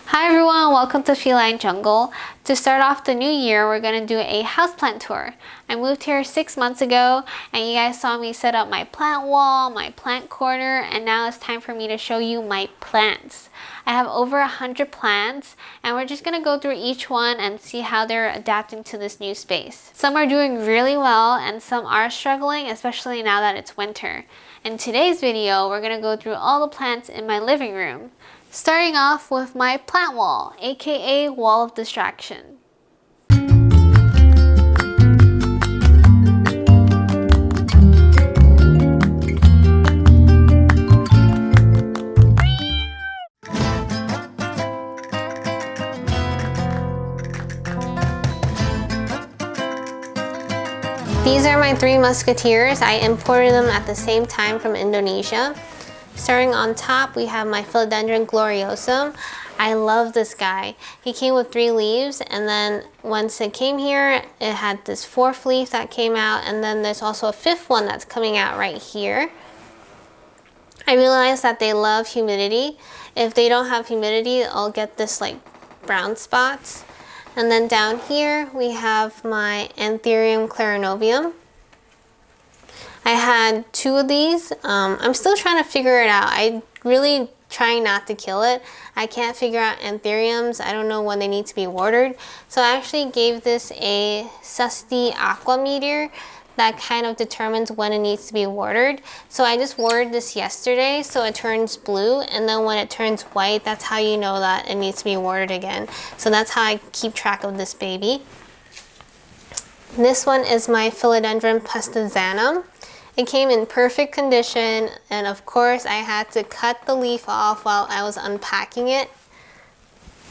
Hi everyone, welcome to Feline Jungle. To start off the new year, we're going to do a houseplant tour. I moved here 6 months ago and you guys saw me set up my plant wall, my plant corner, and now it's time for me to show you my plants. I have over 100 plants and we're just going to go through each one and see how they're adapting to this new space. Some are doing really well and some are struggling, especially now that it's winter. In today's video, we're going to go through all the plants in my living room. Starting off with my plant wall, aka wall of distraction. These are my three musketeers. I imported them at the same time from Indonesia. Starting on top, we have my Philodendron gloriosum. I love this guy. He came with 3 leaves, and then once it came here, it had this 4th leaf that came out, and then there's also a 5th one that's coming out right here. I realized that they love humidity. If they don't have humidity, I'll get this like brown spots. And then down here, we have my Anthurium clarinovium. I had 2 of these. I'm still trying to figure it out. I really trying not to kill it. I can't figure out anthuriums. I don't know when they need to be watered. So I actually gave this a Susty Aqua Meteor that kind of determines when it needs to be watered. So I just watered this yesterday so it turns blue, and then when it turns white, that's how you know that it needs to be watered again. So that's how I keep track of this baby. This one is my Philodendron pustizanum. It came in perfect condition, and of course I had to cut the leaf off while I was unpacking it.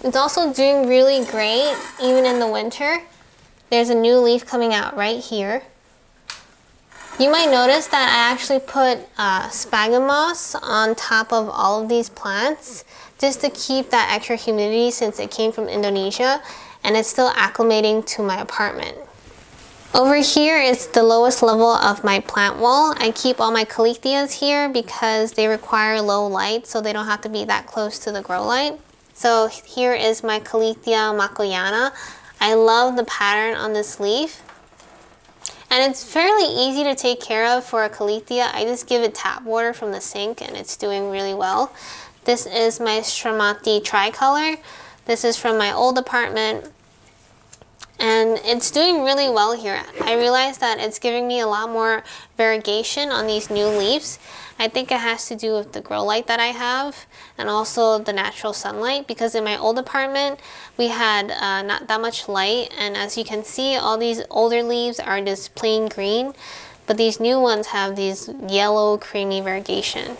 It's also doing really great even in the winter. There's a new leaf coming out right here. You might notice that I actually put sphagnum moss on top of all of these plants just to keep that extra humidity since it came from Indonesia and it's still acclimating to my apartment. Over here is the lowest level of my plant wall. I keep all my caletheas here because they require low light, so they don't have to be that close to the grow light. So here is my Caletheia makoyana. I love the pattern on this leaf. And it's fairly easy to take care of for a caletheia. I just give it tap water from the sink and it's doing really well. This is my Stramati tricolor. This is from my old apartment. And it's doing really well here. I realized that it's giving me a lot more variegation on these new leaves. I think it has to do with the grow light that I have and also the natural sunlight, because in my old apartment we had not that much light, and as you can see, all these older leaves are just plain green, but these new ones have these yellow creamy variegation.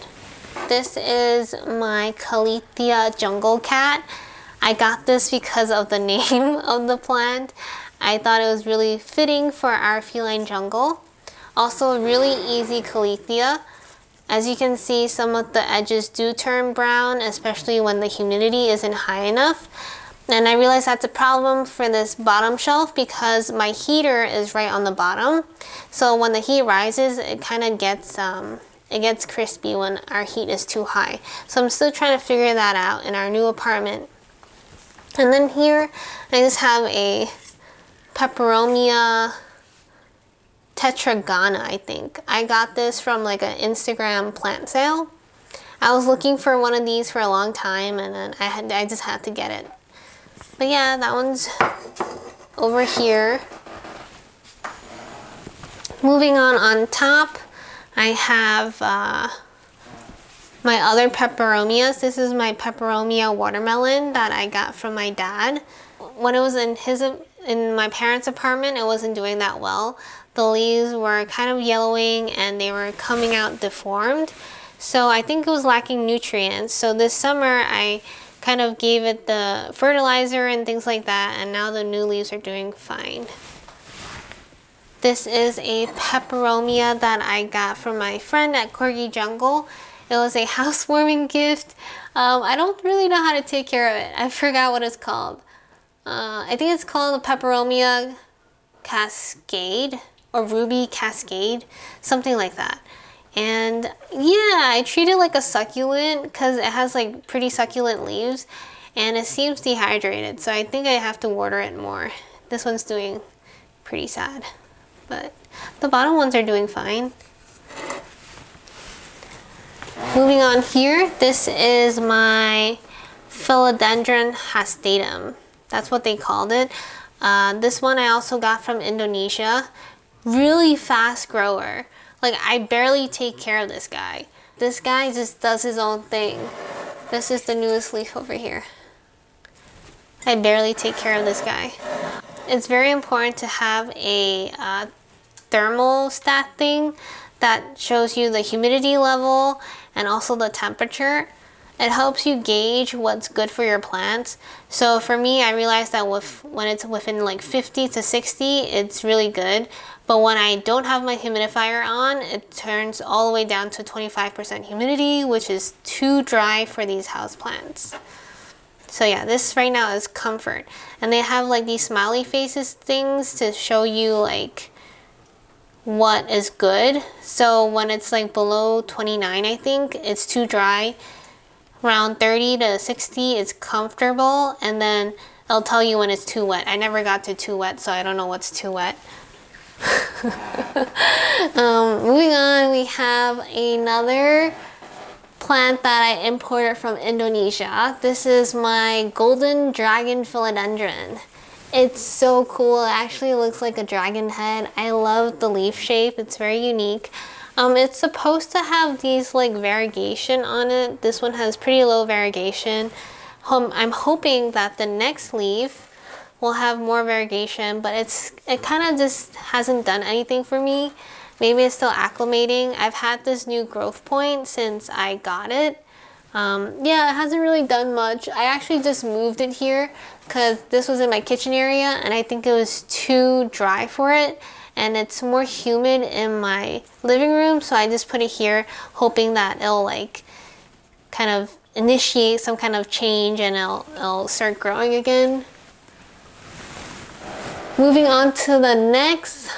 This is my Caletheia jungle cat. I got this because of the name of the plant. I thought it was really fitting for our feline jungle. Also a really easy caletheia. As you can see, some of the edges do turn brown, especially when the humidity isn't high enough. And I realized that's a problem for this bottom shelf because my heater is right on the bottom. So when the heat rises, it kind of gets crispy when our heat is too high. So I'm still trying to figure that out in our new apartment. And then here, I just have a Peperomia tetragona, I think. I got this from like an Instagram plant sale. I was looking for one of these for a long time, and then I just had to get it. But yeah, that one's over here. Moving on top, I have my other peperomias. This is my peperomia watermelon that I got from my dad. When it was in my parents' apartment, it wasn't doing that well. The leaves were kind of yellowing and they were coming out deformed. So I think it was lacking nutrients. So this summer I kind of gave it the fertilizer and things like that, and now the new leaves are doing fine. This is a peperomia that I got from my friend at Corgi Jungle. It was a housewarming gift. I don't really know how to take care of it. I forgot what it's called. I think it's called the Peperomia Cascade or Ruby Cascade, something like that. And yeah, I treat it like a succulent because it has like pretty succulent leaves. and it seems dehydrated, so I think I have to water it more. This one's doing pretty sad, but the bottom ones are doing fine. Moving on here, this is my Philodendron hastatum. That's what they called it. This one I also got from Indonesia. Really fast grower. Like, I barely take care of this guy. This guy just does his own thing. This is the newest leaf over here. I barely take care of this guy. It's very important to have a thermostat thing that shows you the humidity level and also the temperature. It helps you gauge what's good for your plants. So for me, I realized that when it's within like 50 to 60, it's really good. But when I don't have my humidifier on, it turns all the way down to 25% humidity, which is too dry for these houseplants. So yeah, this right now is comfort. And they have like these smiley faces things to show you like what is good. So when it's like below 29, I think, it's too dry. Around 30 to 60, it's comfortable. And then it'll tell you when it's too wet. I never got to too wet, so I don't know what's too wet. Moving on, we have another plant that I imported from Indonesia. This is my golden dragon philodendron. It's so cool. It actually looks like a dragon head. I love the leaf shape. It's very unique. It's supposed to have these like variegation on it. This one has pretty low variegation. I'm hoping that the next leaf will have more variegation, but it kind of just hasn't done anything for me. Maybe it's still acclimating. I've had this new growth point since I got it. Yeah, it hasn't really done much. I actually just moved it here because this was in my kitchen area and I think it was too dry for it. And it's more humid in my living room, so I just put it here hoping that it'll like kind of initiate some kind of change and it'll start growing again. Moving on to the next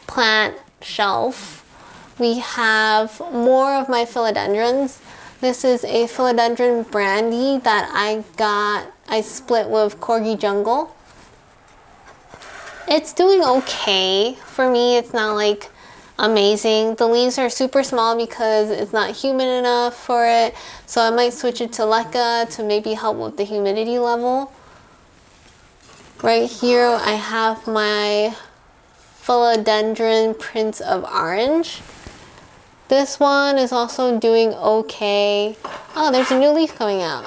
plant shelf, we have more of my philodendrons. This is a philodendron brandy that I split with Corgi Jungle. It's doing okay. For me, it's not like amazing. The leaves are super small because it's not humid enough for it. So I might switch it to leca to maybe help with the humidity level. Right here, I have my Philodendron Prince of Orange. This one is also doing okay. Oh, there's a new leaf coming out.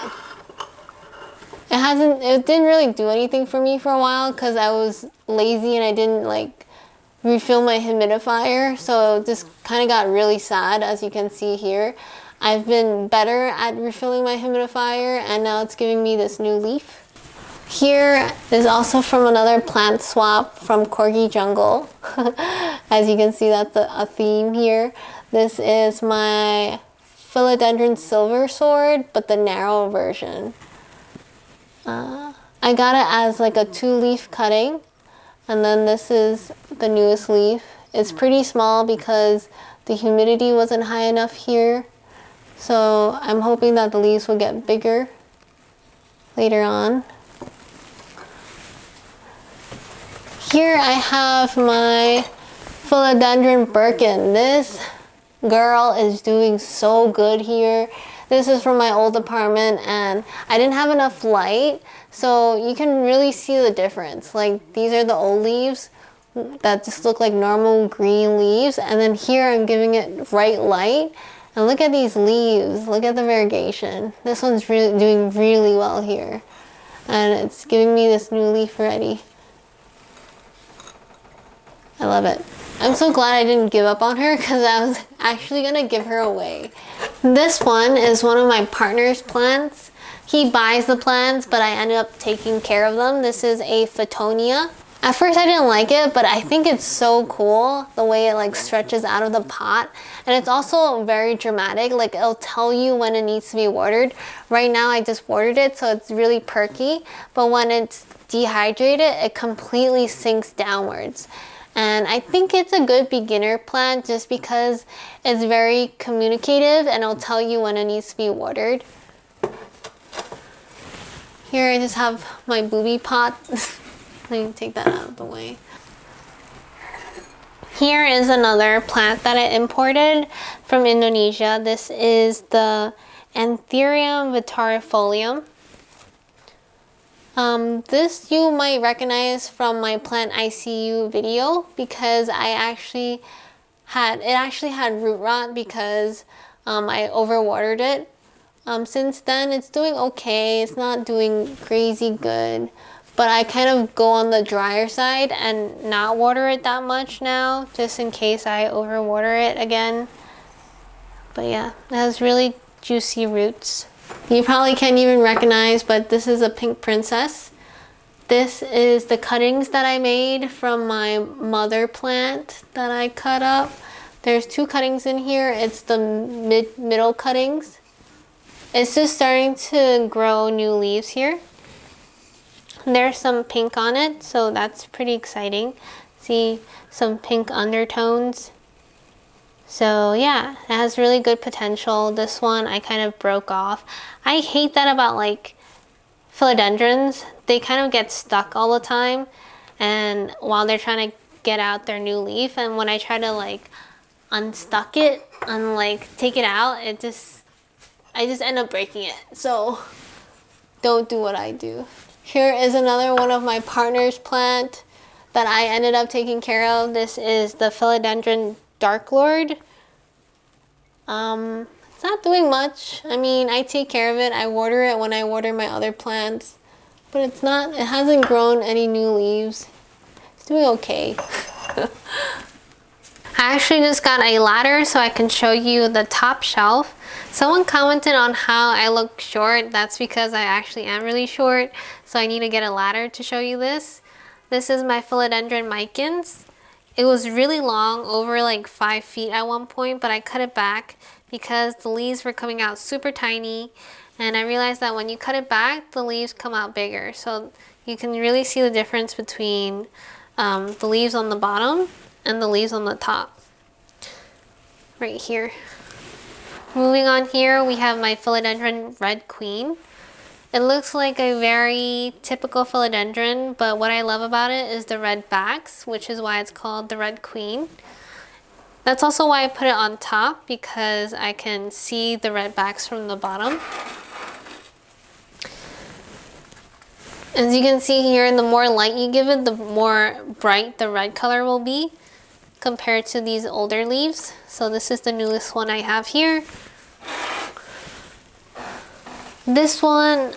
It didn't really do anything for me for a while because I was lazy and I didn't like refill my humidifier. So it just kind of got really sad, as you can see here. I've been better at refilling my humidifier and now it's giving me this new leaf. Here is also from another plant swap from Corgi Jungle. As you can see, that's a theme here. This is my Philodendron Silver Sword, but the narrow version. I got it as like a 2-leaf cutting, and then this is the newest leaf. It's pretty small because the humidity wasn't high enough here, so I'm hoping that the leaves will get bigger later on. Here I have my Philodendron Birkin. This girl is doing so good here. This is from my old apartment and I didn't have enough light, so you can really see the difference. Like, these are the old leaves that just look like normal green leaves, and then here I'm giving it bright light. And look at these leaves, look at the variegation. This one's doing really well here. And it's giving me this new leaf already. I love it. I'm so glad I didn't give up on her because I was actually gonna give her away. This one is one of my partner's plants. He buys the plants, but I ended up taking care of them. This is a Fittonia. At first I didn't like it, but I think it's so cool the way it like stretches out of the pot. And it's also very dramatic, like it'll tell you when it needs to be watered. Right now I just watered it, so it's really perky, but when it's dehydrated, it completely sinks downwards. And I think it's a good beginner plant just because it's very communicative and it'll tell you when it needs to be watered. Here I just have my booby pot. Let me take that out of the way. Here is another plant that I imported from Indonesia. This is the Anthurium vitarifolium. This you might recognize from my plant ICU video because it actually had root rot because I overwatered it. Since then it's doing okay. It's not doing crazy good, but I kind of go on the drier side and not water it that much now, just in case I overwater it again. But yeah, it has really juicy roots. You probably can't even recognize, but this is a pink princess. This is the cuttings that I made from my mother plant that I cut up. There's two cuttings in here. It's the middle cuttings. It's just starting to grow new leaves here. There's some pink on it, so that's pretty exciting. See some pink undertones. So yeah, it has really good potential. This one I kind of broke off. I hate that about like philodendrons. They kind of get stuck all the time, and while they're trying to get out their new leaf, and when I try to like unstuck it and like take it out, I just end up breaking it. So don't do what I do. Here is another one of my partner's plant that I ended up taking care of. This is the Philodendron Dark Lord. It's not doing much. I mean, I take care of it. I water it when I water my other plants, but it hasn't grown any new leaves. It's doing okay. I actually just got a ladder so I can show you the top shelf. Someone commented on how I look short. That's because I actually am really short, so I need to get a ladder to show you this. This is my philodendron micans. It was really long, over like 5 feet at one point, but I cut it back because the leaves were coming out super tiny, and I realized that when you cut it back, the leaves come out bigger. So you can really see the difference between the leaves on the bottom and the leaves on the top. Right here. Moving on here, we have my philodendron red queen. It looks like a very typical philodendron, but what I love about it is the red backs, which is why it's called the red queen. That's also why I put it on top, because I can see the red backs from the bottom. As you can see here, the more light you give it, the more bright the red color will be compared to these older leaves. So this is the newest one I have here. This one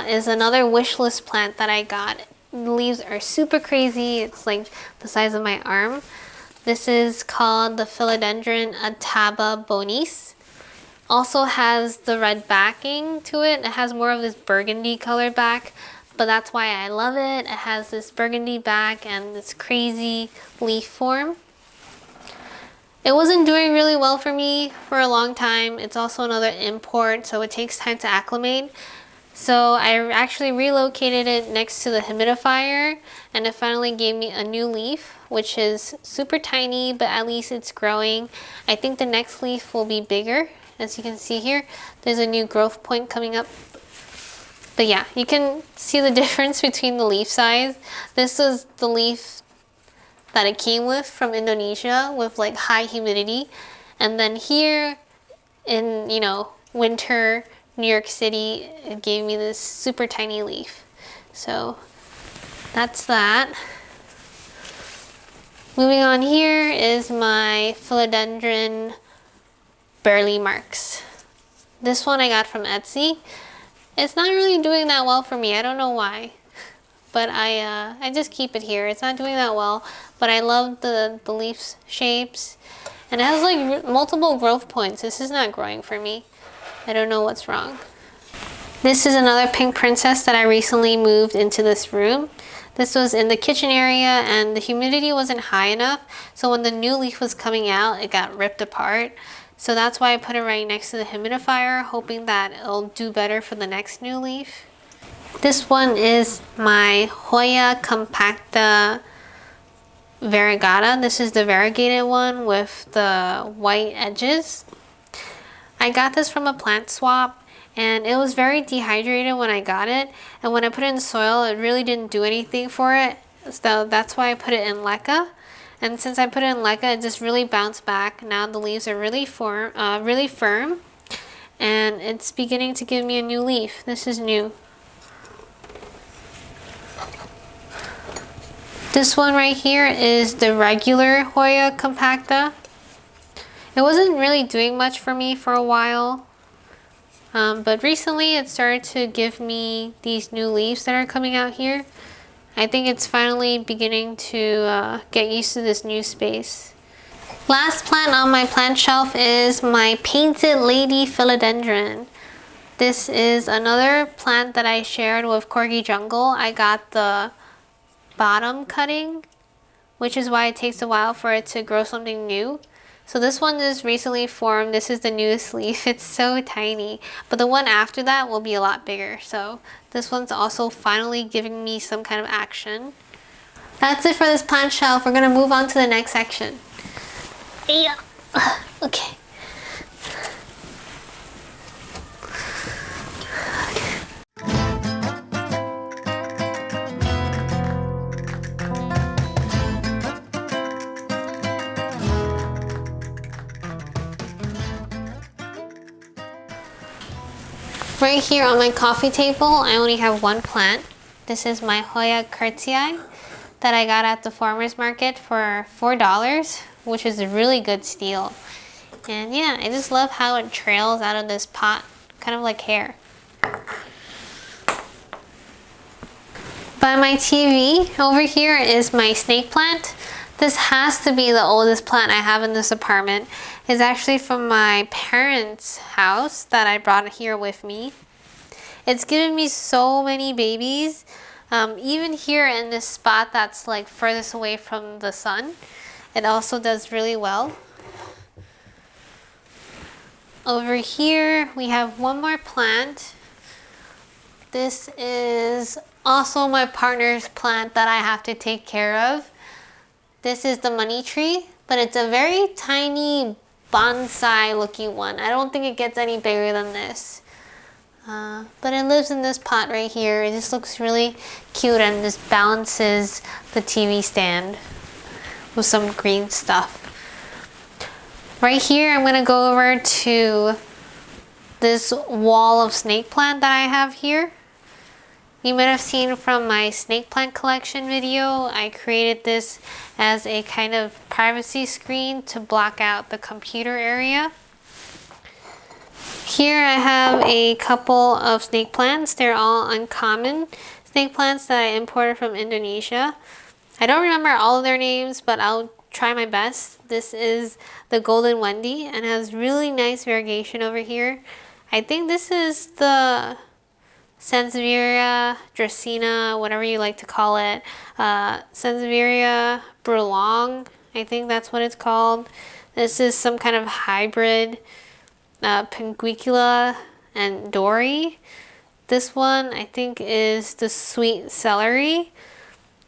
is another wish list plant that I got. The leaves are super crazy. It's like the size of my arm. This is called the Philodendron Ataba bonis. Also has the red backing to it. It has more of this burgundy colored back, but that's why I love it. It has this burgundy back and this crazy leaf form. It wasn't doing really well for me for a long time. It's also another import, so it takes time to acclimate. So I actually relocated it next to the humidifier, and it finally gave me a new leaf, which is super tiny, but at least it's growing. I think the next leaf will be bigger. As you can see here, there's a new growth point coming up. But yeah, you can see the difference between the leaf size. This is the leaf that it came with from Indonesia with like high humidity, and then here in winter New York City, it gave me this super tiny leaf. So that's that. Moving on, here is my philodendron Burley Marks. This one I got from Etsy. It's not really doing that well for me. I don't know why, but I just keep it here. It's not doing that well, but I love the leaf shapes, and it has like multiple growth points. This is not growing for me. I don't know what's wrong. This is another pink princess that I recently moved into this room. This was in the kitchen area, and the humidity wasn't high enough, so when the new leaf was coming out, it got ripped apart. So that's why I put it right next to the humidifier, hoping that it'll do better for the next new leaf. This one is my Hoya compacta variegata. This is the variegated one with the white edges. I got this from a plant swap, and it was very dehydrated when I got it, and when I put it in soil it really didn't do anything for it, so that's why I put it in leca. And since I put it in leca, it just really bounced back. Now the leaves are really firm, and it's beginning to give me a new leaf. This is new. This one right here is the regular Hoya compacta. It wasn't really doing much for me for a while, but recently it started to give me these new leaves that are coming out here. I think it's finally beginning to get used to this new space. Last plant on my plant shelf is my painted lady philodendron. This is another plant that I shared with Corgi Jungle. I got the bottom cutting, which is why it takes a while for it to grow something new. So this one is recently formed. This is the newest leaf. It's so tiny, but the one after that will be a lot bigger. So this one's also finally giving me some kind of action. That's it for this plant shelf. We're gonna move on to the next section. Yeah. Okay. Right here on my coffee table, I only have one plant. This is my Hoya curtsii that I got at the farmer's market for $4, which is a really good steal. And yeah, I just love how it trails out of this pot, kind of like hair. By my TV, over here is my snake plant. This has to be the oldest plant I have in this apartment. It's actually from my parents' house that I brought here with me. It's given me so many babies. Even here in this spot that's like furthest away from the sun, it also does really well. Over here we have one more plant. This is also my partner's plant that I have to take care of. This is the money tree, but it's a very tiny bonsai looking one. I don't think it gets any bigger than this. But it lives in this pot right here. It just looks really cute and just balances the TV stand with some green stuff. Right here, I'm gonna go over to this wall of snake plant that I have here. You might have seen from my snake plant collection video, I created this as a kind of privacy screen to block out the computer area. Here I have a couple of snake plants. They're all uncommon snake plants that I imported from Indonesia. I don't remember all of their names, but I'll try my best. This is the Golden Wendy and has really nice variegation over here. I think this is the Sansevieria Dracaena, whatever you like to call it. Sansevieria Brulong, I think that's what it's called. This is some kind of hybrid Pinguicula and Dory. This one I think is the sweet celery.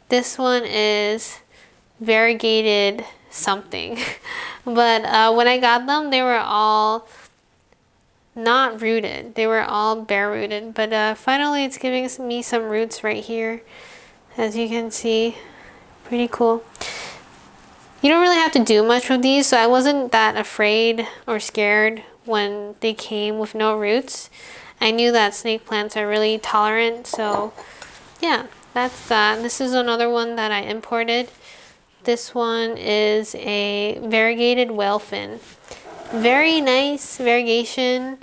This one is variegated something. But when I got them, they were all not rooted. They were all bare rooted. But finally it's giving me some roots right here. As you can see, pretty cool. You don't really have to do much with these, so I wasn't that afraid or scared when they came with no roots. I knew that snake plants are really tolerant, so yeah, that's that. This is another one that I imported. This one is a variegated whale fin. Very nice variegation,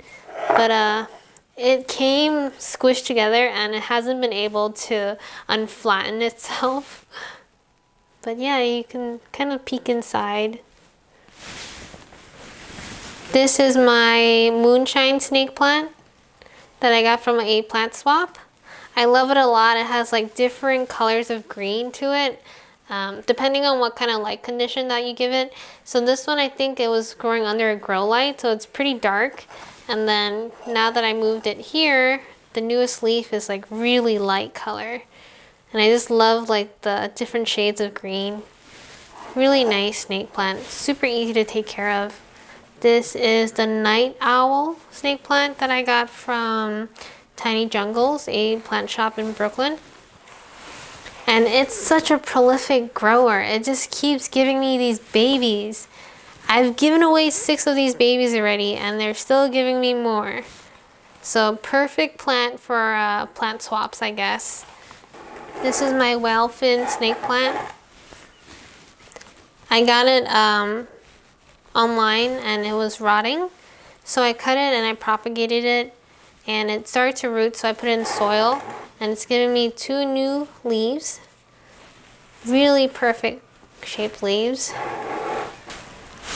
but it came squished together and it hasn't been able to unflatten itself. But yeah, you can kind of peek inside. This is my moonshine snake plant that I got from a plant swap. I love it a lot. It has like different colors of green to it, depending on what kind of light condition that you give it. So this one, I think it was growing under a grow light, so it's pretty dark. And then now that I moved it here, the newest leaf is like really light color. And I just love like the different shades of green. Really nice snake plant, super easy to take care of. This is the night owl snake plant that I got from Tiny Jungles, a plant shop in Brooklyn. And it's such a prolific grower. It just keeps giving me these babies. I've given away 6 of these babies already, and they're still giving me more. So perfect plant for plant swaps, I guess. This is my whale fin snake plant. I got it online and it was rotting. So I cut it and I propagated it and it started to root, so I put it in soil and it's giving me 2 new leaves. Really perfect shaped leaves.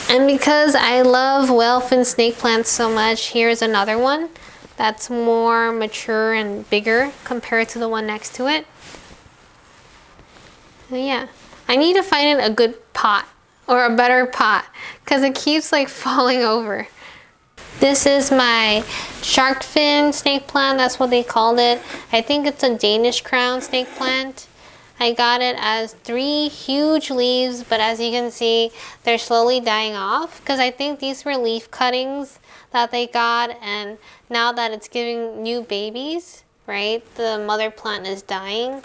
And because I love whale fin snake plants so much, here's another one that's more mature and bigger compared to the one next to it. So yeah, I need to find it a good pot or a better pot because it keeps like falling over. This is my shark fin snake plant, that's what they called it. I think it's a Danish crown snake plant. I got it as 3 huge leaves, but as you can see, they're slowly dying off because I think these were leaf cuttings that they got, and now that it's giving new babies, right, the mother plant is dying.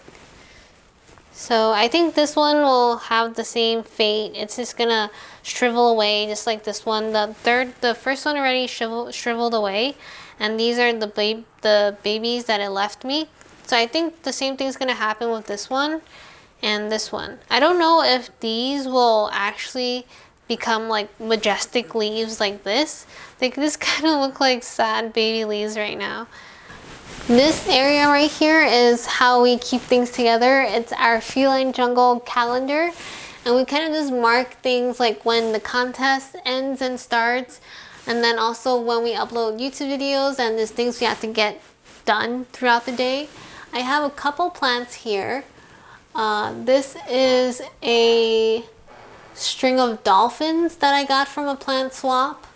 So I think this one will have the same fate. It's just gonna shrivel away just like this one. The first one already shriveled away, and these are the babies that it left me. So I think the same thing's gonna happen with this one and this one. I don't know if these will actually become like majestic leaves like this. Like this kind of look like sad baby leaves right now. This area right here is how we keep things together. It's our Feline Jungle calendar. And we kind of just mark things like when the contest ends and starts. And then also when we upload YouTube videos and there's things we have to get done throughout the day. I have a couple plants here. This is a string of dolphins that I got from a plant swap.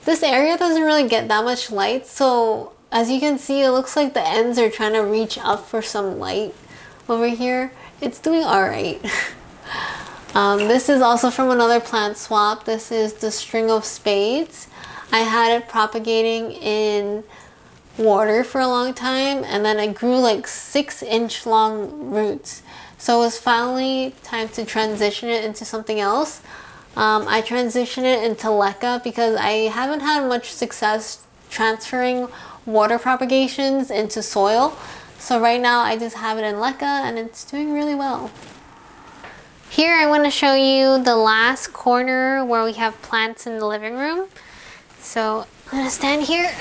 This area doesn't really get that much light, so as you can see, it looks like the ends are trying to reach up for some light over here. It's doing alright. This is also from another plant swap. This is the string of spades. I had it propagating in water for a long time, and then it grew like 6-inch long roots. So it was finally time to transition it into something else. I transitioned it into leca because I haven't had much success transferring water propagations into soil. So right now I just have it in leca and it's doing really well. Here I want to show you the last corner where we have plants in the living room. So I'm gonna stand here.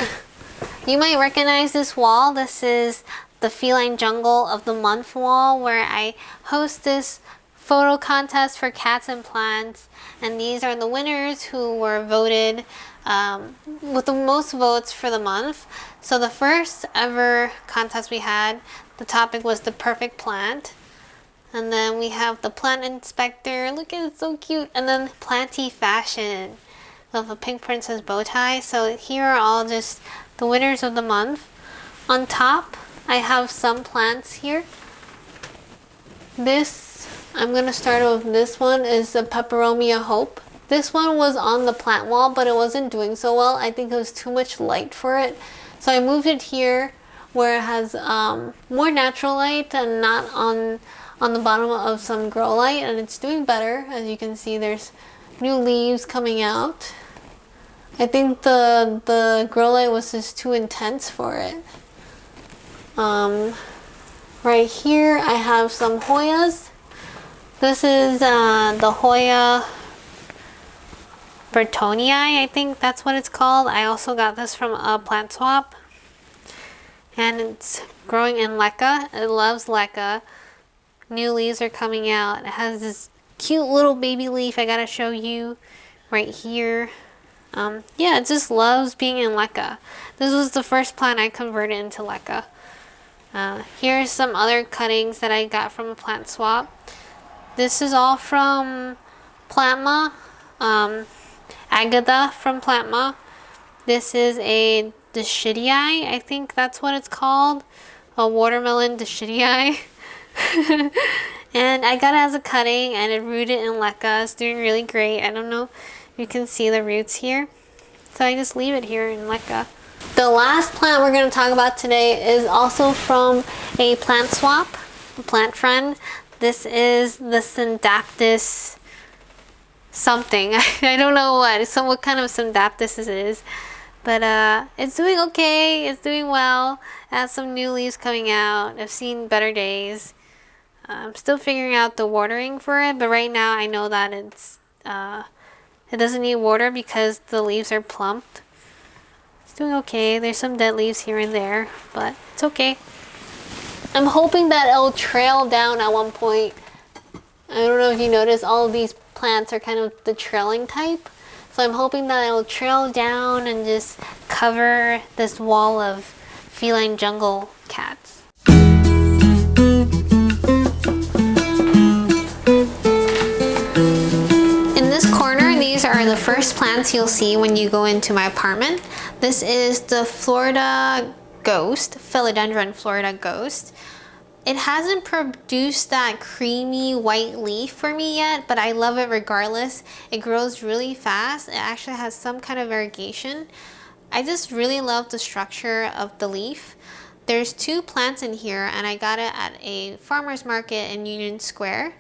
You might recognize this wall. This is the Feline Jungle of the Month wall where I host this photo contest for cats and plants, and these are the winners who were voted with the most votes for the month. So the first ever contest we had, the topic was the perfect plant, and then we have the plant inspector, look at it, so cute, and then planty fashion with a pink princess bow tie. So here are all just the winners of the month. On top I have some plants here. I'm gonna start with this one, is the Peperomia Hope. This one was on the plant wall, but it wasn't doing so well. I think it was too much light for it. So I moved it here where it has more natural light and not on the bottom of some grow light, and it's doing better. As you can see, there's new leaves coming out. I think the grow light was just too intense for it. Right here I have some Hoyas. This is the Hoya Bertonii, I think that's what it's called. I also got this from a plant swap. And it's growing in leca. It loves leca. New leaves are coming out. It has this cute little baby leaf I gotta show you right here. Yeah, it just loves being in leca. This was the first plant I converted into leca. Here's some other cuttings that I got from a plant swap. This is all from Plantma, Agatha from Plantma. This is a Dischitii, I think that's what it's called. A watermelon Dischitii. And I got it as a cutting and it rooted in leca. It's doing really great. I don't know You can see the roots here. So I just leave it here and let go. The last plant we're going to talk about today is also from a plant swap, a plant friend. This is the Syndaptus something. I don't know what kind of Syndaptus this is. But it's doing okay. It's doing well. It has some new leaves coming out. I've seen better days. I'm still figuring out the watering for it, but right now I know that it doesn't need water because the leaves are plumped. It's doing okay. There's some dead leaves here and there, but it's okay. I'm hoping that it'll trail down at one point. I don't know if you notice, all of these plants are kind of the trailing type. So I'm hoping that it'll trail down and just cover this wall of feline jungle cats. In this corner, these are the first plants you'll see when you go into my apartment. This is the Florida Ghost, Philodendron Florida Ghost. It hasn't produced that creamy white leaf for me yet, but I love it regardless. It grows really fast. It actually has some kind of variegation. I just really love the structure of the leaf. There's 2 plants in here, and I got it at a farmer's market in Union Square.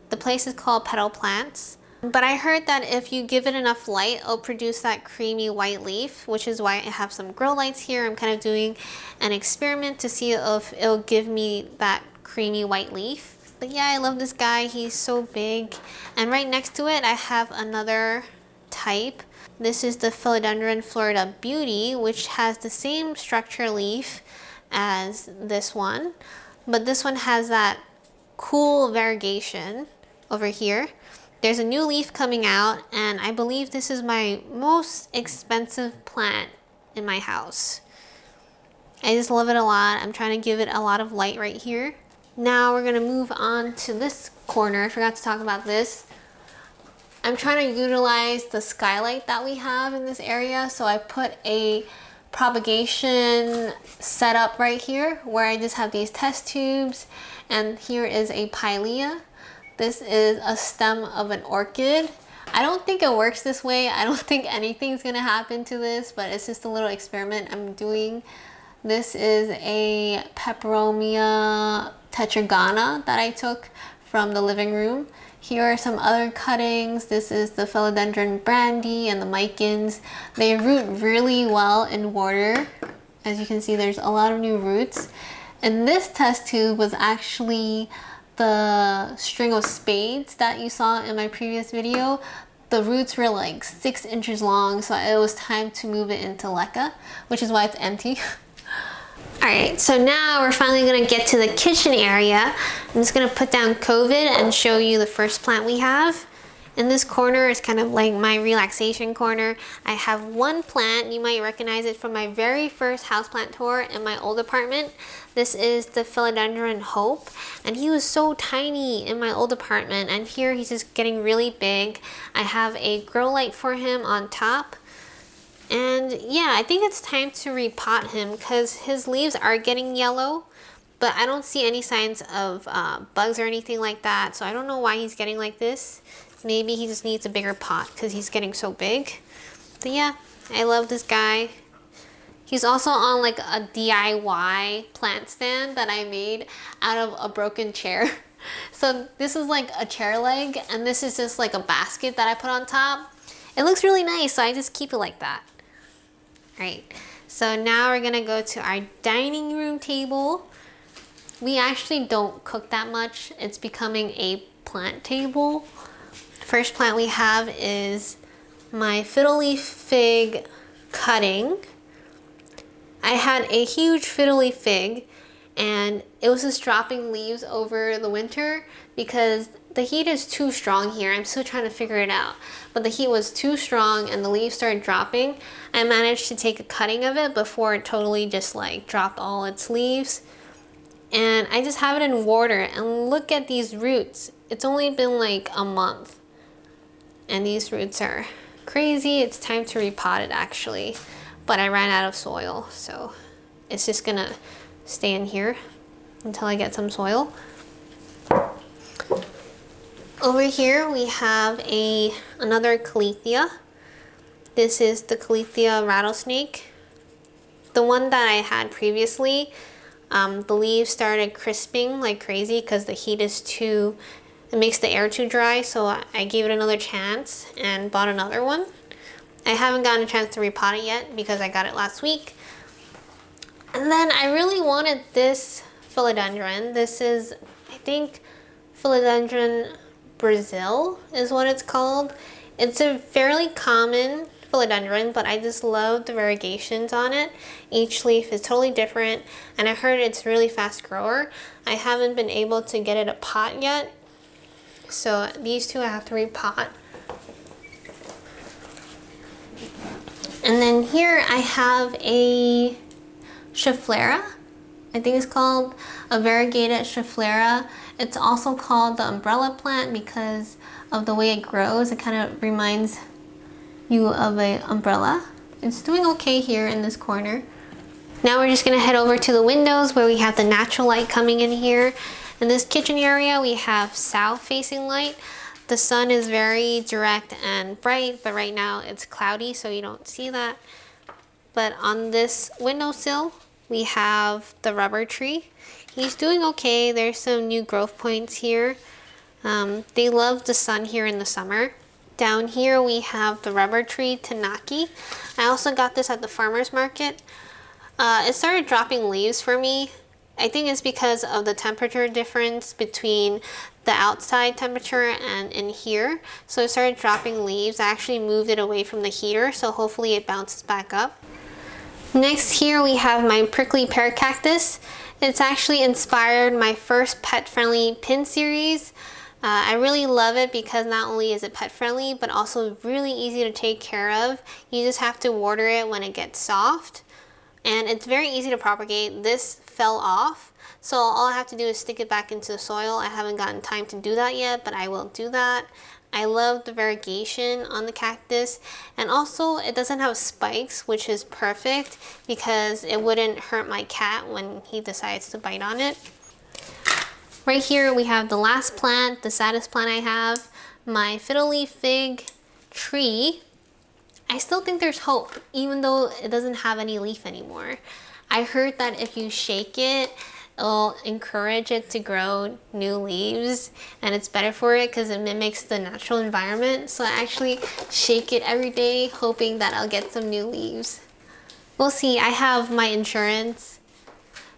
The place is called Petal Plants. But I heard that if you give it enough light, it'll produce that creamy white leaf, which is why I have some grow lights here. I'm kind of doing an experiment to see if it'll give me that creamy white leaf. But yeah, I love this guy. He's so big. And right next to it, I have another type. This is the Philodendron Florida Beauty, which has the same structure leaf as this one. But this one has that cool variegation over here. There's a new leaf coming out, and I believe this is my most expensive plant in my house. I just love it a lot. I'm trying to give it a lot of light right here. Now we're gonna move on to this corner. I forgot to talk about this. I'm trying to utilize the skylight that we have in this area, so I put a propagation setup right here where I just have these test tubes, and here is a pilea. This is a stem of an orchid. I don't think it works this way. I don't think anything's gonna happen to this, but it's just a little experiment I'm doing. This is a Peperomia tetragona that I took from the living room. Here are some other cuttings. This is the Philodendron brandy and the micans. They root really well in water. As you can see, there's a lot of new roots. And this test tube was actually the string of spades that you saw in my previous video. The roots were like 6 inches long, so it was time to move it into leca, which is why it's empty. Alright, so now we're finally gonna get to the kitchen area. I'm just gonna put down COVID and show you the first plant we have. In this corner is kind of like my relaxation corner. I have one plant. You might recognize it from my very first houseplant tour in my old apartment. This is the Philodendron Hope, and he was so tiny in my old apartment, and here he's just getting really big. I have a grow light for him on top. And yeah, I think it's time to repot him because his leaves are getting yellow, but I don't see any signs of bugs or anything like that, so I don't know why he's getting like this. Maybe he just needs a bigger pot because he's getting so big. But yeah, I love this guy. He's also on like a DIY plant stand that I made out of a broken chair. So this is like a chair leg, and this is just like a basket that I put on top. It looks really nice, so I just keep it like that. Alright, so now we're gonna go to our dining room table. We actually don't cook that much. It's becoming a plant table. First plant we have is my fiddle leaf fig cutting. I had a huge fiddle leaf fig, and it was just dropping leaves over the winter because the heat is too strong here. I'm still trying to figure it out, but the heat was too strong and the leaves started dropping. I managed to take a cutting of it before it totally just like dropped all its leaves. And I just have it in water, and look at these roots. It's only been like a month, and these roots are crazy. It's time to repot it actually, but I ran out of soil, so it's just gonna stay in here until I get some soil. Over here we have another Calathea. This is the Calathea rattlesnake. The one that I had previously, the leaves started crisping like crazy because the heat is too, it makes the air too dry, so I gave it another chance and bought another one. I haven't gotten a chance to repot it yet because I got it last week. And then I really wanted this philodendron. This is, I think, Philodendron Brazil is what it's called. It's a fairly common philodendron, but I just love the variegations on it. Each leaf is totally different, and I heard it's a really fast grower. I haven't been able to get it a pot yet, so these two I have to repot. And then here I have a Schefflera. I think it's called a variegated Schefflera. It's also called the umbrella plant because of the way it grows. It kind of reminds you of an umbrella. It's doing okay here in this corner. Now we're just gonna head over to the windows where we have the natural light coming in here. In this kitchen area, we have south facing light. The sun is very direct and bright, but right now it's cloudy, so you don't see that. But on this windowsill, we have the rubber tree. He's doing okay. There's some new growth points here. They love the sun here in the summer. Down here we have the rubber tree Tanaki. I also got this at the farmer's market. It started dropping leaves for me. I think it's because of the temperature difference between the outside temperature and in here. So it started dropping leaves. I actually moved it away from the heater, so hopefully it bounces back up. Next here we have my prickly pear cactus. It's actually inspired my first pet-friendly pin series. I really love it because not only is it pet-friendly, but also really easy to take care of. You just have to water it when it gets soft. And it's very easy to propagate. This fell off, so all I have to do is stick it back into the soil. I haven't gotten time to do that yet, but I will do that. I love the variegation on the cactus, and also it doesn't have spikes, which is perfect because it wouldn't hurt my cat when he decides to bite on it. Right here we have the last plant, the saddest plant I have, my fiddle leaf fig tree. I still think there's hope, even though it doesn't have any leaf anymore. I heard that if you shake it, it'll encourage it to grow new leaves, and it's better for it because it mimics the natural environment. So I actually shake it every day, hoping that I'll get some new leaves. We'll see. I have my insurance,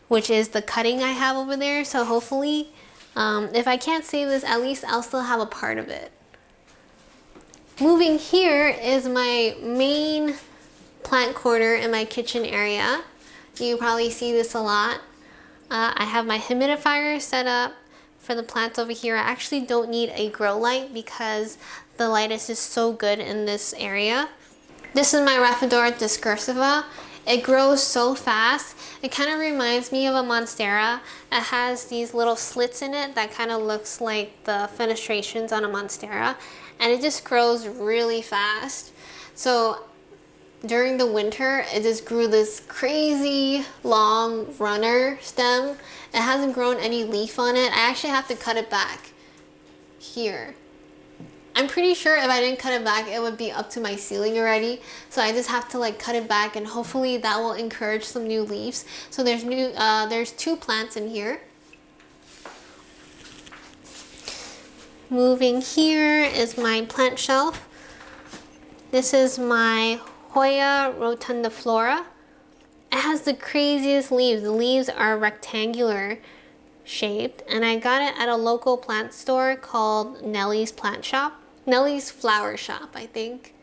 which is the cutting I have over there. So hopefully, if I can't save this, at least I'll still have a part of it. Moving here is my main plant corner in my kitchen area. You probably see this a lot. I have my humidifier set up for the plants over here. I actually don't need a grow light because the light is just so good in this area. This is my Rhaphidophora discursiva. It grows so fast. It kind of reminds me of a monstera. It has these little slits in it that kind of looks like the fenestrations on a monstera, and it just grows really fast. So during the winter, it just grew this crazy long runner stem. It hasn't grown any leaf on it. I actually have to cut it back here. I'm pretty sure if I didn't cut it back, it would be up to my ceiling already. So I just have to like cut it back, and hopefully that will encourage some new leaves. So there's two plants in here. Moving here is my plant shelf. This is my Hoya rotundiflora. It has the craziest leaves. The leaves are rectangular shaped, and I got it at a local plant store called Nellie's Plant Shop. Nellie's Flower Shop, I think.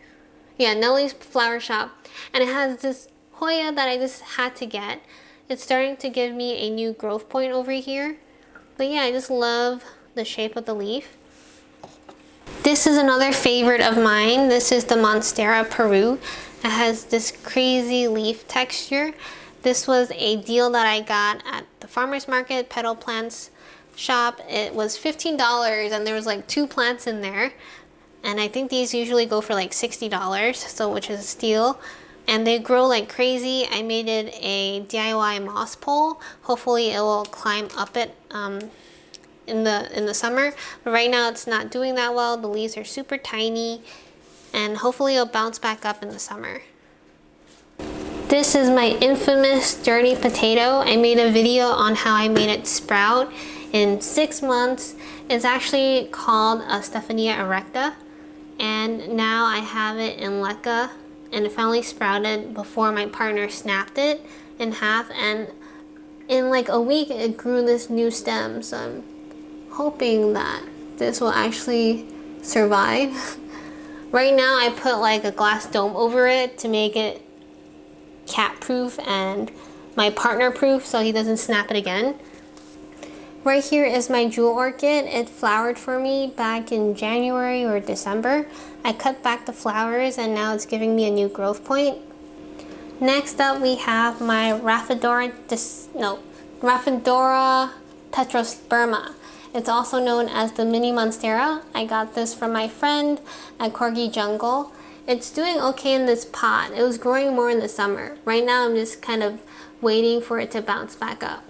Yeah, Nellie's Flower Shop. And it has this Hoya that I just had to get. It's starting to give me a new growth point over here. But yeah, I just love the shape of the leaf. This is another favorite of mine. This is the Monstera Peru. It has this crazy leaf texture. This was a deal that I got at the farmer's market, Petal Plants shop. It was $15 and there was like 2 plants in there. And I think these usually go for like $60, so which is a steal. And they grow like crazy. I made it a DIY moss pole. Hopefully it will climb up it in the summer. But right now it's not doing that well. The leaves are super tiny. and hopefully it'll bounce back up in the summer. This is my infamous dirty potato. I made a video on how I made it sprout in 6 months. It's actually called a Stephania erecta, and now I have it in leca, and it finally sprouted before my partner snapped it in half, and in like a week it grew this new stem, so I'm hoping that this will actually survive. Right now I put like a glass dome over it to make it cat proof and my partner proof so he doesn't snap it again. Right here is my jewel orchid. It flowered for me back in January or December. I cut back the flowers and now it's giving me a new growth point. Next up we have my Raphodora tetrasperma. It's also known as the mini monstera. I got this from my friend at Corgi Jungle. It's doing okay in this pot. It was growing more in the summer. Right now I'm just kind of waiting for it to bounce back up.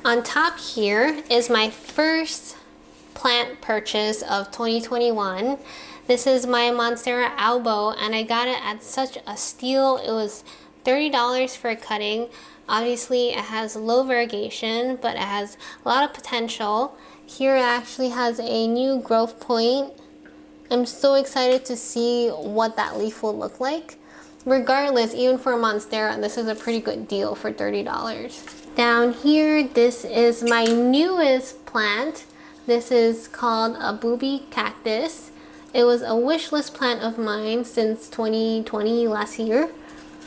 On top here is my first plant purchase of 2021. This is my Monstera albo, and I got it at such a steal. It was $30 for a cutting. Obviously it has low variegation, but it has a lot of potential. Here it actually has a new growth point. I'm so excited to see what that leaf will look like. Regardless, even for a Monstera, this is a pretty good deal for $30. Down here, this is my newest plant. This is called a booby cactus. It was a wish list plant of mine since 2020, last year.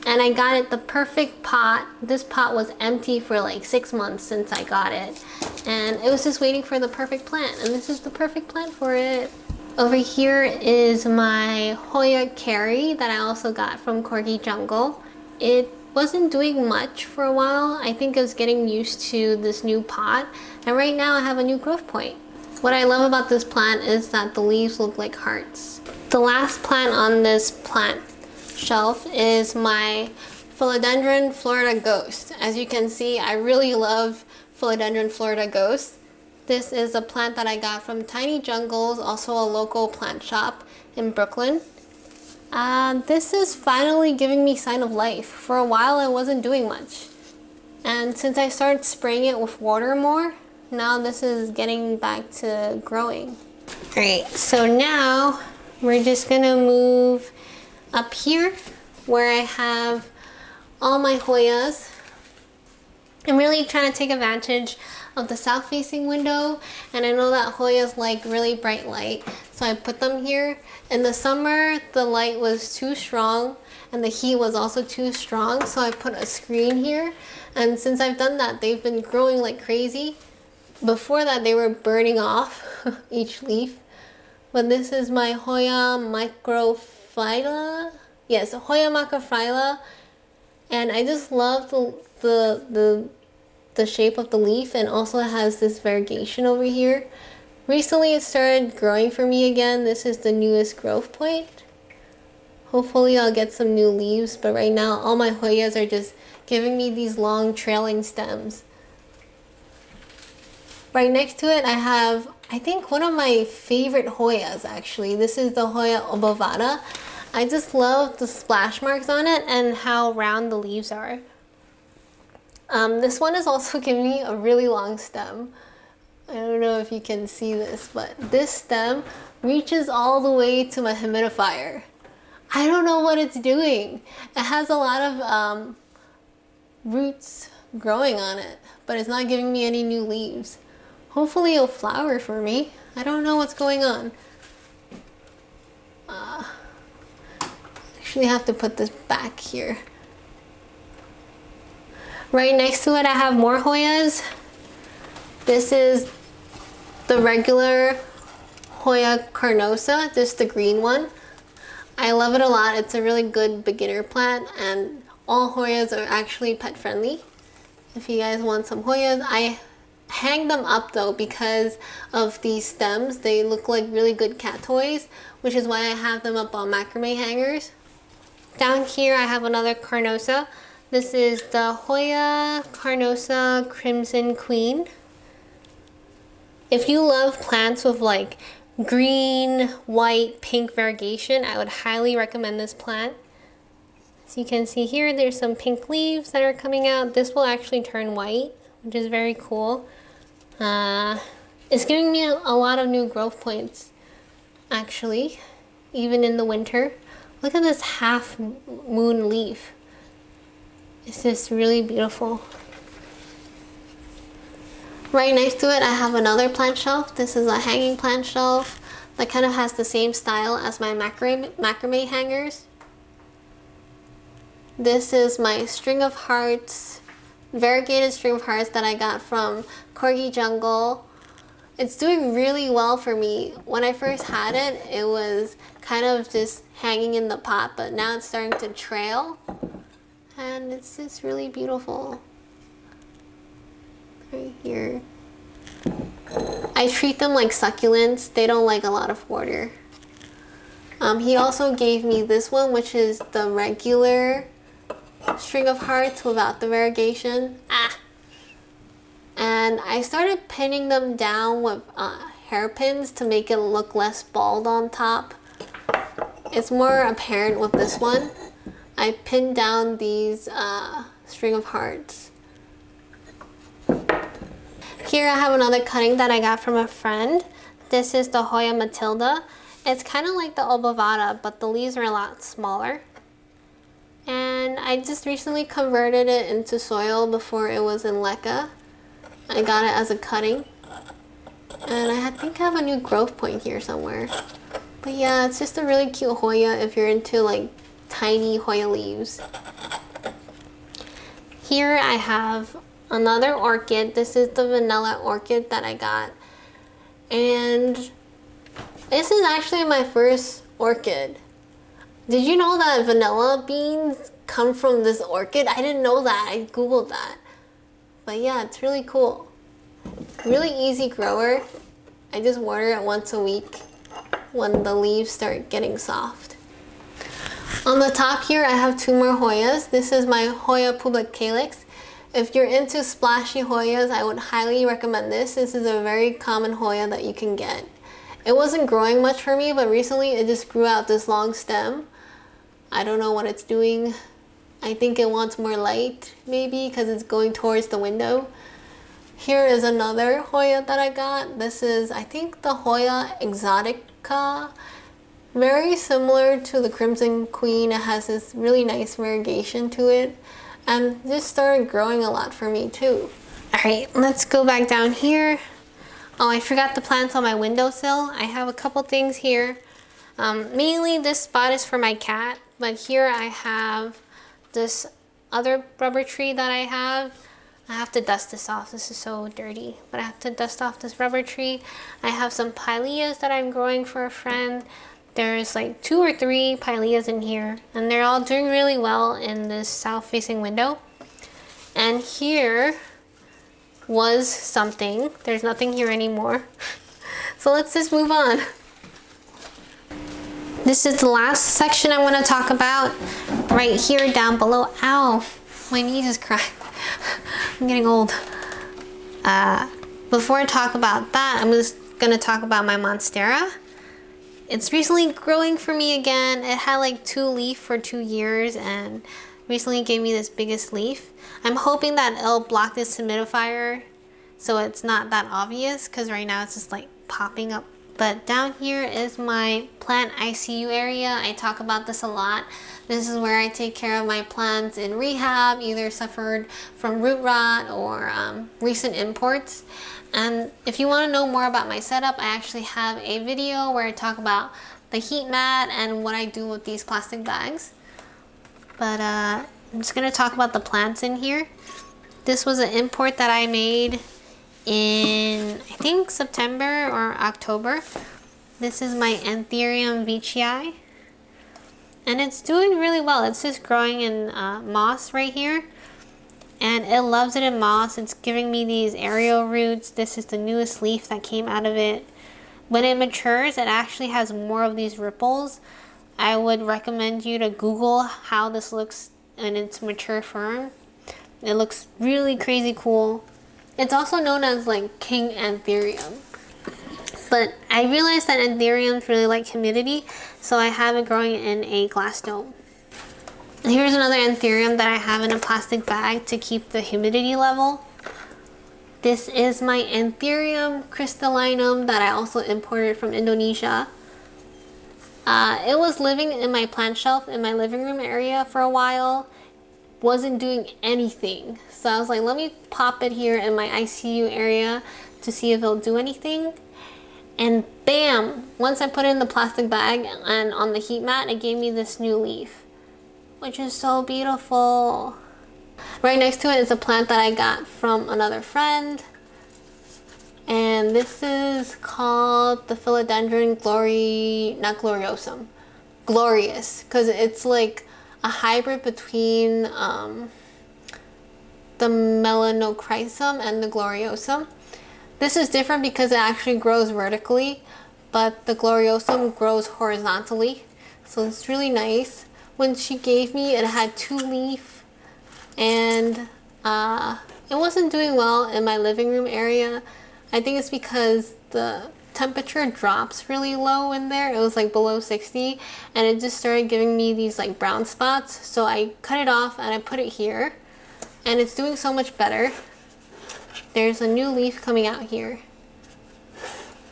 And I got it the perfect pot. This pot was empty for like 6 months since I got it. And it was just waiting for the perfect plant. And this is the perfect plant for it. Over here is my Hoya Carry that I also got from Corgi Jungle. It wasn't doing much for a while. I think I was getting used to this new pot. And right now I have a new growth point. What I love about this plant is that the leaves look like hearts. The last plant on this plant shelf is my Philodendron Florida Ghost. As you can see, I really love Philodendron Florida Ghost. This is a plant that I got from Tiny Jungles, also a local plant shop in Brooklyn. This is finally giving me sign of life. For a while I wasn't doing much. And since I started spraying it with water more, now this is getting back to growing. Alright, so now we're just gonna move up here where I have all my Hoyas. I'm really trying to take advantage of the south facing window, and I know that Hoyas like really bright light, so I put them here. In the summer the light was too strong and the heat was also too strong, so I put a screen here, and since I've done that they've been growing like crazy. Before that they were burning off each leaf. But this is my Hoya macrophylla. Yes, Hoya macrophylla, and I just love the shape of the leaf, and also has this variegation over here. Recently it started growing for me again. This is the newest growth point. Hopefully I'll get some new leaves, but right now all my Hoyas are just giving me these long trailing stems. Right next to it I have, I think, one of my favorite Hoyas actually. This is the Hoya obovata. I just love the splash marks on it and how round the leaves are. This one is also giving me a really long stem. I don't know if you can see this, but this stem reaches all the way to my humidifier. I don't know what it's doing. It has a lot of roots growing on it, but it's not giving me any new leaves. Hopefully it'll flower for me. I don't know what's going on. Actually have to put this back here. Right next to it I have more Hoyas. This is the regular Hoya carnosa, just the green one. I love it a lot. It's a really good beginner plant, and all Hoyas are actually pet friendly. If you guys want some Hoyas, I hang them up though because of these stems. They look like really good cat toys, which is why I have them up on macrame hangers. Down here I have another carnosa. This is the Hoya Carnosa Crimson Queen. If you love plants with like green, white, pink variegation. I would highly recommend this plant. So you can see here, there's some pink leaves that are coming out. This will actually turn white, which is very cool. It's giving me a lot of new growth points, actually, even in the winter. Look at this half moon leaf. It's just really beautiful. Right next to it, I have another plant shelf. This is a hanging plant shelf that kind of has the same style as my macrame hangers. This is my string of hearts, variegated string of hearts that I got from Corgi Jungle. It's doing really well for me. When I first had it, it was kind of just hanging in the pot, but now it's starting to trail. And it's just really beautiful. Right here. I treat them like succulents. They don't like a lot of water. He also gave me this one, which is the regular string of hearts without the variegation. And I started pinning them down with hairpins to make it look less bald on top. It's more apparent with this one. I pinned down these string of hearts. Here I have another cutting that I got from a friend. This is the Hoya Matilda. It's kind of like the Obovata, but the leaves are a lot smaller. And I just recently converted it into soil before it was in leca. I got it as a cutting. And I think I have a new growth point here somewhere. But yeah, it's just a really cute Hoya if you're into like tiny Hoya leaves. Here I have another orchid. This is the vanilla orchid that I got. And this is actually my first orchid. Did you know that vanilla beans come from this orchid? I didn't know that. I googled that. But yeah, it's really cool. Really easy grower. I just water it once a week when the leaves start getting soft. On the top here, I have two more Hoyas. This is my Hoya publicalis. If you're into splashy Hoyas, I would highly recommend this. This is a very common Hoya that you can get. It wasn't growing much for me, but recently it just grew out this long stem. I don't know what it's doing. I think it wants more light, maybe, because it's going towards the window. Here is another Hoya that I got. This is, I think, the Hoya exotica. Very similar to the Crimson Queen. It has this really nice variegation to it. And this started growing a lot for me too. Alright, let's go back down here. Oh, I forgot the plants on my windowsill. I have a couple things here. Mainly this spot is for my cat, but here I have this other rubber tree that I have. I have to dust this off. This is so dirty, but I have to dust off this rubber tree. I have some pileas that I'm growing for a friend. There's like 2 or 3 pileas in here, and they're all doing really well in this south-facing window. And here was something. There's nothing here anymore. So let's just move on. This is the last section I want to talk about. Right here down below. Ow, my knee just cracked. I'm getting old. Before I talk about that, I'm just going to talk about my Monstera. It's recently growing for me again. It had like 2 leaf for 2 years and recently gave me this biggest leaf. I'm hoping that it'll block this humidifier so it's not that obvious, because right now it's just like popping up. But down here is my plant ICU area. I talk about this a lot. This is where I take care of my plants in rehab, either suffered from root rot or recent imports. And if you want to know more about my setup, I actually have a video where I talk about the heat mat and what I do with these plastic bags. But I'm just going to talk about the plants in here. This was an import that I made in, I think, September or October. This is my Anthurium veitchii. And it's doing really well. It's just growing in moss right here. And it loves it in moss. It's giving me these aerial roots. This is the newest leaf that came out of it. When it matures, it actually has more of these ripples. I would recommend you to Google how this looks in its mature form. It looks really crazy cool. It's also known as like King Anthurium. But I realized that anthuriums really like humidity, so I have it growing in a glass dome. And here's another anthurium that I have in a plastic bag to keep the humidity level. This is my anthurium crystallinum that I also imported from Indonesia. It was living in my plant shelf in my living room area for a while. Wasn't doing anything. So I was like, let me pop it here in my ICU area to see if it'll do anything. And bam! Once I put it in the plastic bag and on the heat mat, it gave me this new leaf, which is so beautiful. Right next to it is a plant that I got from another friend. And this is called the philodendron glorious, because it's like a hybrid between the melanochrysum and the gloriosum. This is different because it actually grows vertically, but the gloriosum grows horizontally. So it's really nice. When she gave me, it had 2 leaf, and it wasn't doing well in my living room area. I think it's because the temperature drops really low in there. It was like below 60, and it just started giving me these like brown spots. So I cut it off and I put it here, and it's doing so much better. There's a new leaf coming out here.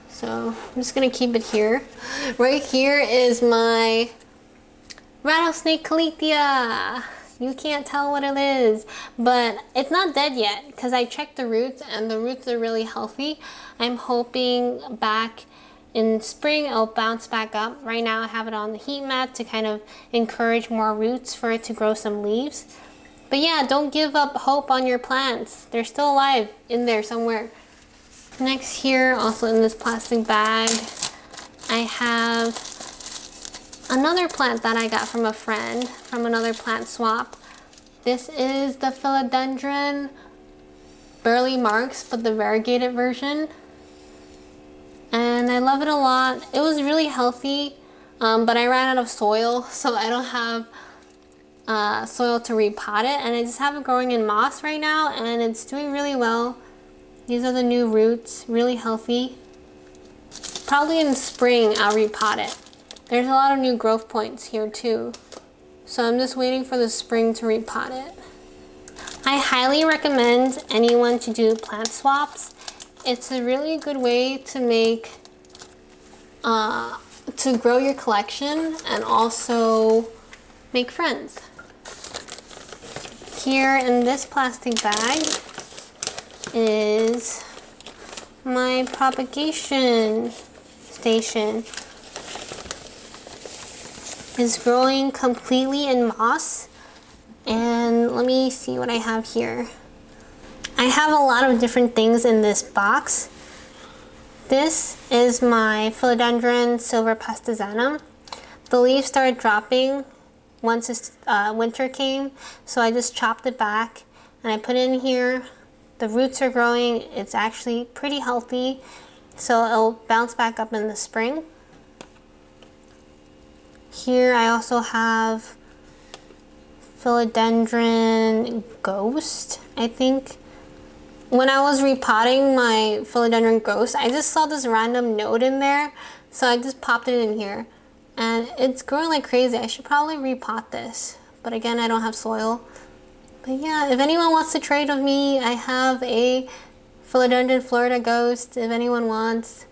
So I'm just gonna keep it here. Right here is my rattlesnake caletheia. You can't tell what it is, but it's not dead yet because I checked the roots and the roots are really healthy. I'm hoping back in spring it'll bounce back up. Right now I have it on the heat mat to kind of encourage more roots for it to grow some leaves. But yeah, don't give up hope on your plants. They're still alive in there somewhere. Next here, also in this plastic bag, I have another plant that I got from a friend from another plant swap. This is the philodendron Burley Marks, but the variegated version. And I love it a lot. It was really healthy, but I ran out of soil, so I don't have soil to repot it, and I just have it growing in moss right now, and it's doing really well. These are the new roots, really healthy. Probably in spring I'll repot it. There's a lot of new growth points here too, so I'm just waiting for the spring to repot it. I highly recommend anyone to do plant swaps. It's a really good way to make to grow your collection and also make friends. Here in this plastic bag is my propagation station. It's growing completely in moss, and let me see what I have here. I have a lot of different things in this box. This is my philodendron silver pastizanum. The leaves started dropping once winter came, so I just chopped it back and I put it in here. The roots are growing. It's actually pretty healthy, so it'll bounce back up in the spring. Here I also have philodendron ghost, I think. When I was repotting my philodendron ghost, I just saw this random node in there, so I just popped it in here. And it's growing like crazy. I should probably repot this, but again, I don't have soil. But yeah, if anyone wants to trade with me, I have a philodendron Florida ghost if anyone wants.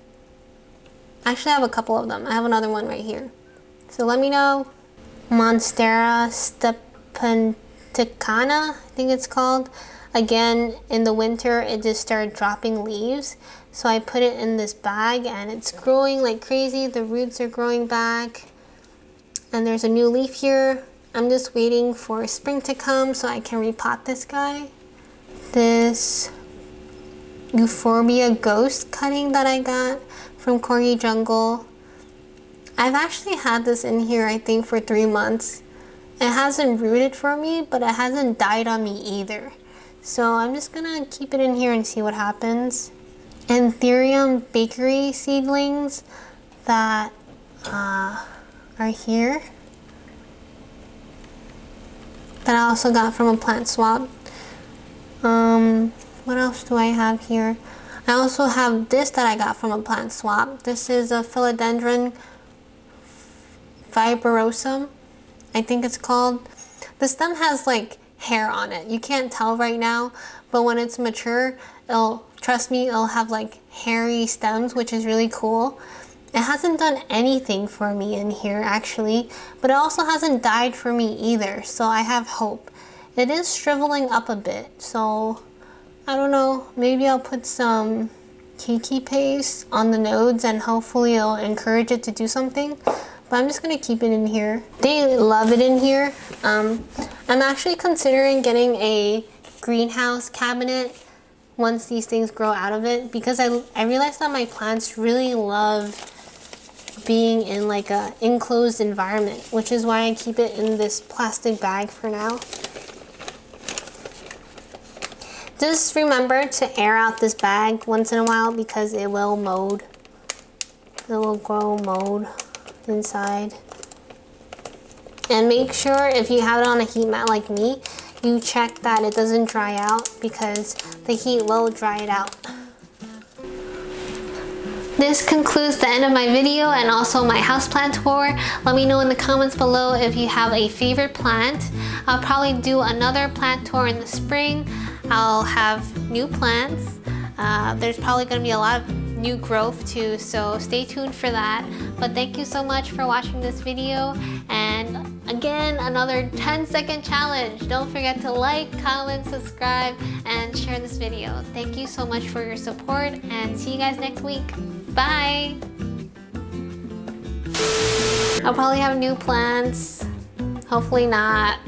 Actually, I have a couple of them. I have another one right here, so let me know. Monstera stepanticana, I think it's called. Again, in the winter, it just started dropping leaves. So I put it in this bag and it's growing like crazy. The roots are growing back. And there's a new leaf here. I'm just waiting for spring to come so I can repot this guy. This Euphorbia ghost cutting that I got from Corgi Jungle. I've actually had this in here, I think, for 3 months. It hasn't rooted for me, but it hasn't died on me either. So I'm just gonna keep it in here and see what happens. Anthurium bakery seedlings that are here that I also got from a plant swap. What else do I have here? I also have this that I got from a plant swap. This is a philodendron fibrosum, I think it's called. The stem has like hair on it. You can't tell right now, but when it's mature, trust me, it'll have like hairy stems, which is really cool. It hasn't done anything for me in here actually, but it also hasn't died for me either, so I have hope. It is shriveling up a bit, so I don't know, maybe I'll put some kiki paste on the nodes and hopefully it'll encourage it to do something. But I'm just gonna keep it in here. They love it in here. I'm actually considering getting a greenhouse cabinet once these things grow out of it, because I realized that my plants really love being in like a enclosed environment, which is why I keep it in this plastic bag for now. Just remember to air out this bag once in a while because it will mold. It will grow mold inside. And make sure if you have it on a heat mat like me, you check that it doesn't dry out because the heat will dry it out. This concludes the end of my video and also my houseplant tour. Let me know in the comments below if you have a favorite plant. I'll probably do another plant tour in the spring. I'll have new plants. There's probably going to be a lot of new growth too, so stay tuned for that. But thank you so much for watching this video, and again, another 10-second challenge. Don't forget to like, comment, subscribe, and share this video. Thank you so much for your support, and see you guys next week. Bye! I'll probably have new plants, hopefully not.